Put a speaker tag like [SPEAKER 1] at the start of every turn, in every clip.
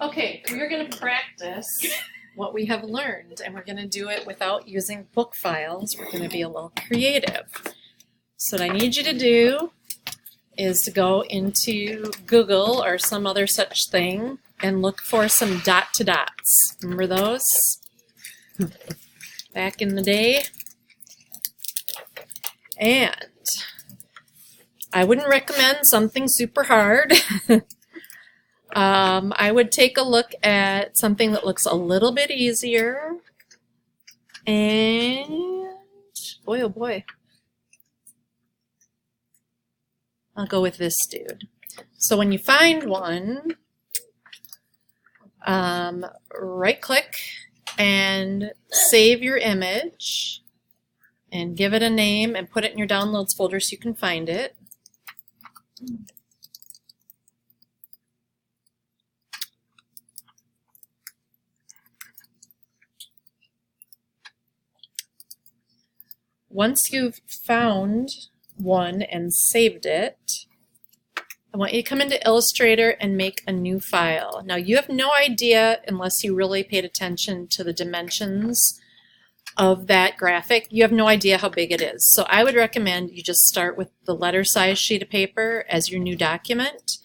[SPEAKER 1] Okay, we are going to practice what we have learned, and we're going to do it without using book files. We're going to be a little creative. So what I need you to do is to go into Google or some other such thing and look for some dot to dots. Remember those? Back in the day. And I wouldn't recommend something super hard. I would take a look at something that looks a little bit easier. And boy, oh boy. I'll go with this dude. So when you find one, right click and save your image and give it a name and put it in your downloads folder so you can find it. Once you've found one and saved it, I want you to come into Illustrator and make a new file. Now you have no idea, unless you really paid attention to the dimensions of that graphic, you have no idea how big it is. So I would recommend you just start with the letter size sheet of paper as your new document,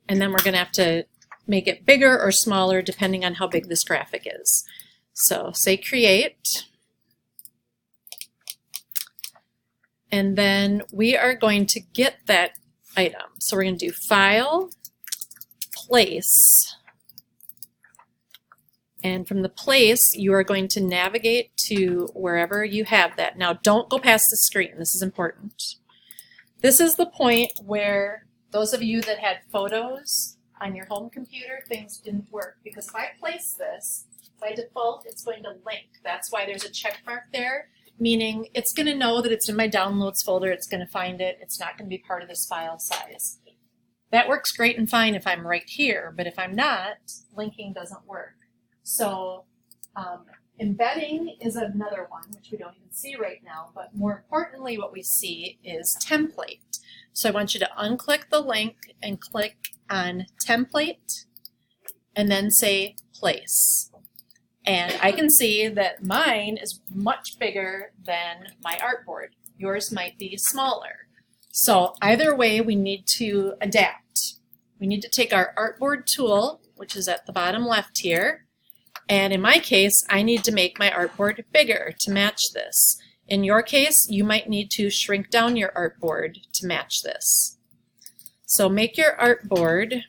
[SPEAKER 1] and then we're going to have to make it bigger or smaller depending on how big this graphic is. So say create. And then we are going to get that item. So we're going to do File, Place, and from the place you are going to navigate to wherever you have that. Now don't go past the screen. This is important. This is the point where those of you that had photos on your home computer, things didn't work. Because if I place this, by default it's going to link. That's why there's a check mark there. Meaning it's going to know that it's in my downloads folder, it's going to find it, it's not going to be part of this file size. That works great and fine if I'm right here, but if I'm not, linking doesn't work. So embedding is another one, which we don't even see right now, but more importantly what we see is template. So I want you to unclick the link and click on template and then say place. And I can see that mine is much bigger than my artboard. Yours might be smaller. So either way, we need to adapt. We need to take our artboard tool, which is at the bottom left here, and in my case, I need to make my artboard bigger to match this. In your case, you might need to shrink down your artboard to match this. So make your artboard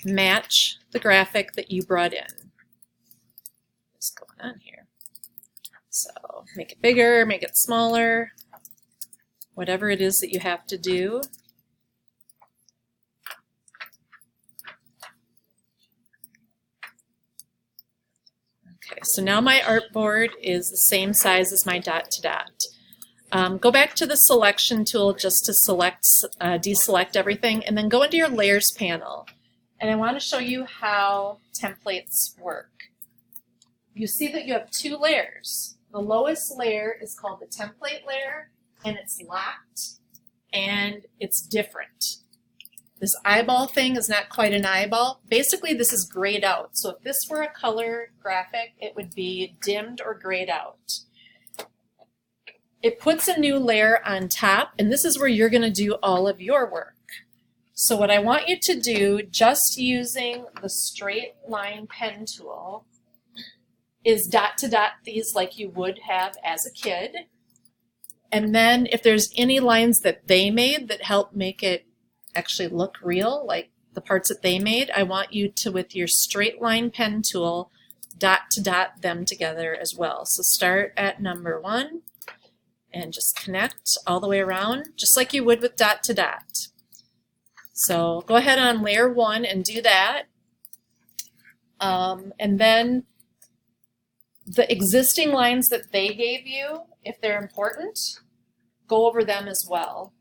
[SPEAKER 1] match the graphic that you brought in. What's going on here? So make it bigger, make it smaller, whatever it is that you have to do. Okay, so now my artboard is the same size as my dot to dot. Go back to the selection tool just to select, deselect everything, and then go into your layers panel. And I want to show you how templates work. You see that you have two layers. The lowest layer is called the template layer, and it's locked, and it's different. This eyeball thing is not quite an eyeball. Basically, this is grayed out. So if this were a color graphic, it would be dimmed or grayed out. It puts a new layer on top, and this is where you're going to do all of your work. So what I want you to do, just using the straight line pen tool, is dot to dot these like you would have as a kid. And then if there's any lines that they made that help make it actually look real, like the parts that they made, I want you to, with your straight line pen tool, dot to dot them together as well. So start at number 1 and just connect all the way around, just like you would with dot to dot. So go ahead on layer 1 and do that. And then the existing lines that they gave you, if they're important, go over them as well.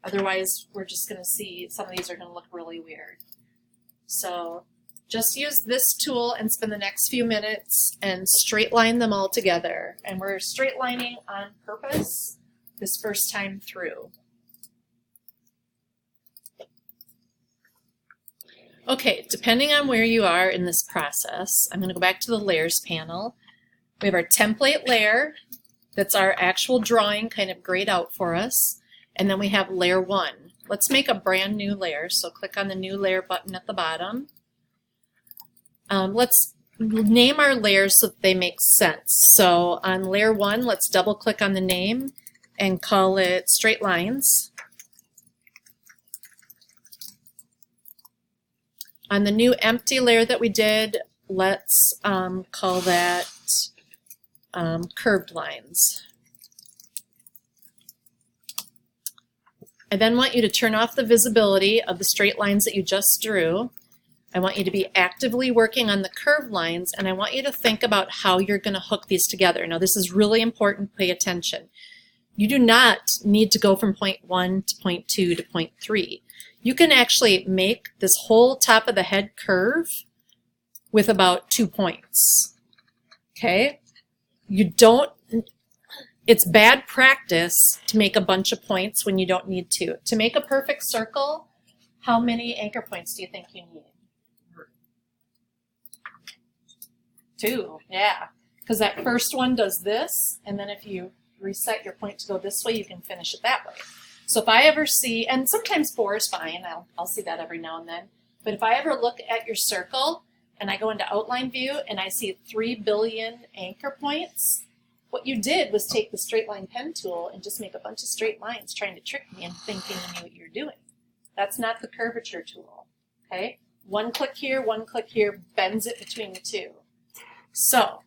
[SPEAKER 1] Otherwise, we're just going to see some of these are going to look really weird. So just use this tool and spend the next few minutes and straight line them all together. And we're straight lining on purpose this first time through. Okay, depending on where you are in this process, I'm going to go back to the layers panel. We have our template layer, that's our actual drawing kind of grayed out for us, and then we have layer 1. Let's make a brand new layer, so click on the new layer button at the bottom. Let's name our layers so that they make sense. So on layer 1, let's double click on the name and call it straight lines. On the new empty layer that we did, let's call that curved lines. I then want you to turn off the visibility of the straight lines that you just drew. I want you to be actively working on the curved lines, and I want you to think about how you're going to hook these together. Now this is really important, pay attention. You do not need to go from point 1 to point 2 to point 3. You can actually make this whole top of the head curve with about 2 points. Okay? It's bad practice to make a bunch of points when you don't need to. To make a perfect circle, how many anchor points do you think you need? 2, yeah. Because that first one does this, and then if you reset your point to go this way, you can finish it that way. So if I ever see, and sometimes 4 is fine, I'll see that every now and then, but if I ever look at your circle and I go into outline view and I see 3 billion anchor points, what you did was take the straight line pen tool and just make a bunch of straight lines trying to trick me into thinking you knew what you're doing. That's not the curvature tool, okay? 1 click here, 1 click here, bends it between the 2. So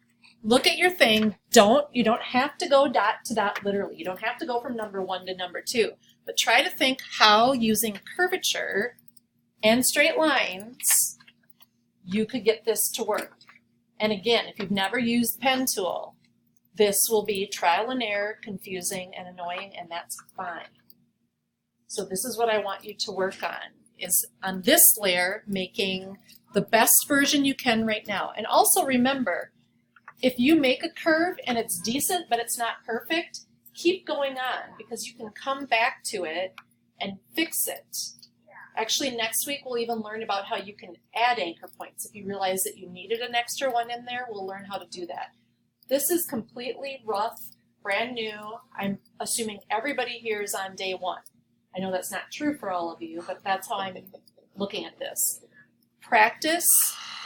[SPEAKER 1] look at your thing. You don't have to go dot to dot literally. You don't have to go from number 1 to number 2. But try to think how using curvature and straight lines you could get this to work. And again, if you've never used the pen tool, this will be trial and error, confusing and annoying, and that's fine. So this is what I want you to work on, is on this layer making the best version you can right now. And also remember, if you make a curve and it's decent but it's not perfect, keep going on, because you can come back to it and fix it. Actually, next week we'll even learn about how you can add anchor points. If you realize that you needed an extra one in there, we'll learn how to do that. This is completely rough, brand new. I'm assuming everybody here is on day 1. I know that's not true for all of you, but that's how I'm looking at this. Practice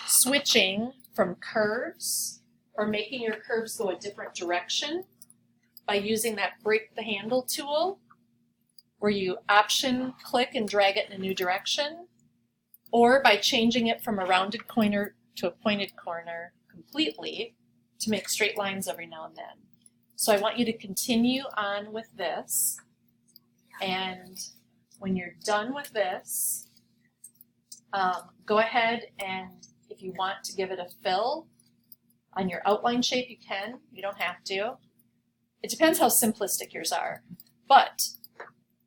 [SPEAKER 1] switching from curves or making your curves go a different direction by using that break the handle tool, where you option click and drag it in a new direction, or by changing it from a rounded corner to a pointed corner completely to make straight lines every now and then. So I want you to continue on with this, and when you're done with this, go ahead and if you want to give it a fill on your outline shape, you can. You don't have to. It depends how simplistic yours are. But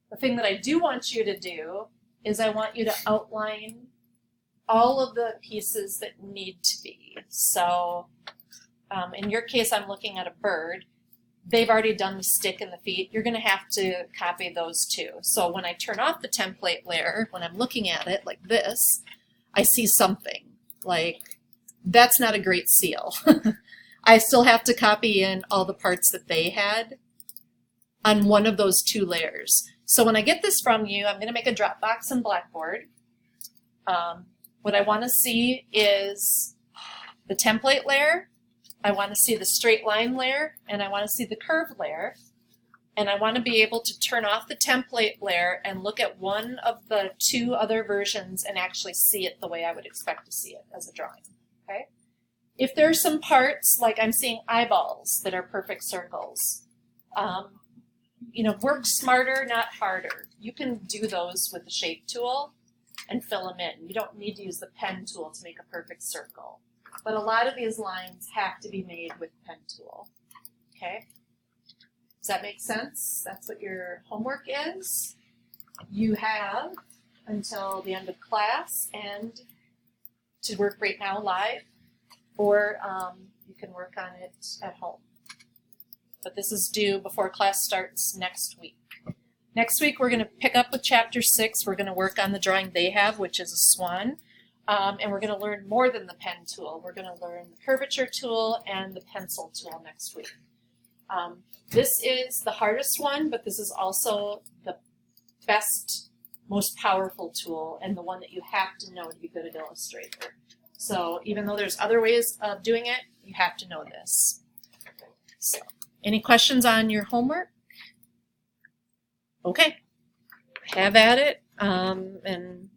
[SPEAKER 1] the thing that I do want you to do is I want you to outline all of the pieces that need to be. So in your case, I'm looking at a bird. They've already done the stick and the feet. You're going to have to copy those too. So when I turn off the template layer, when I'm looking at it like this, I see something like, that's not a great seal. I still have to copy in all the parts that they had on one of those 2 layers. So when I get this from you, I'm going to make a Dropbox in Blackboard. What I want to see is the template layer, I want to see the straight line layer, and I want to see the curve layer. And I want to be able to turn off the template layer and look at one of the 2 other versions and actually see it the way I would expect to see it as a drawing. Okay? If there's some parts, like I'm seeing eyeballs that are perfect circles, work smarter, not harder. You can do those with the shape tool and fill them in. You don't need to use the pen tool to make a perfect circle. But a lot of these lines have to be made with pen tool. Okay? Does that make sense? That's what your homework is. You have until the end of class and to work right now live, or you can work on it at home. But this is due before class starts next week. Next week we're going to pick up with chapter 6. We're going to work on the drawing they have, which is a swan. And we're going to learn more than the pen tool. We're going to learn the curvature tool and the pencil tool next week. This is the hardest one, but this is also the best, most powerful tool and the one that you have to know to be good at Illustrator. So even though there's other ways of doing it, you have to know this. So, any questions on your homework? Okay, have at it, and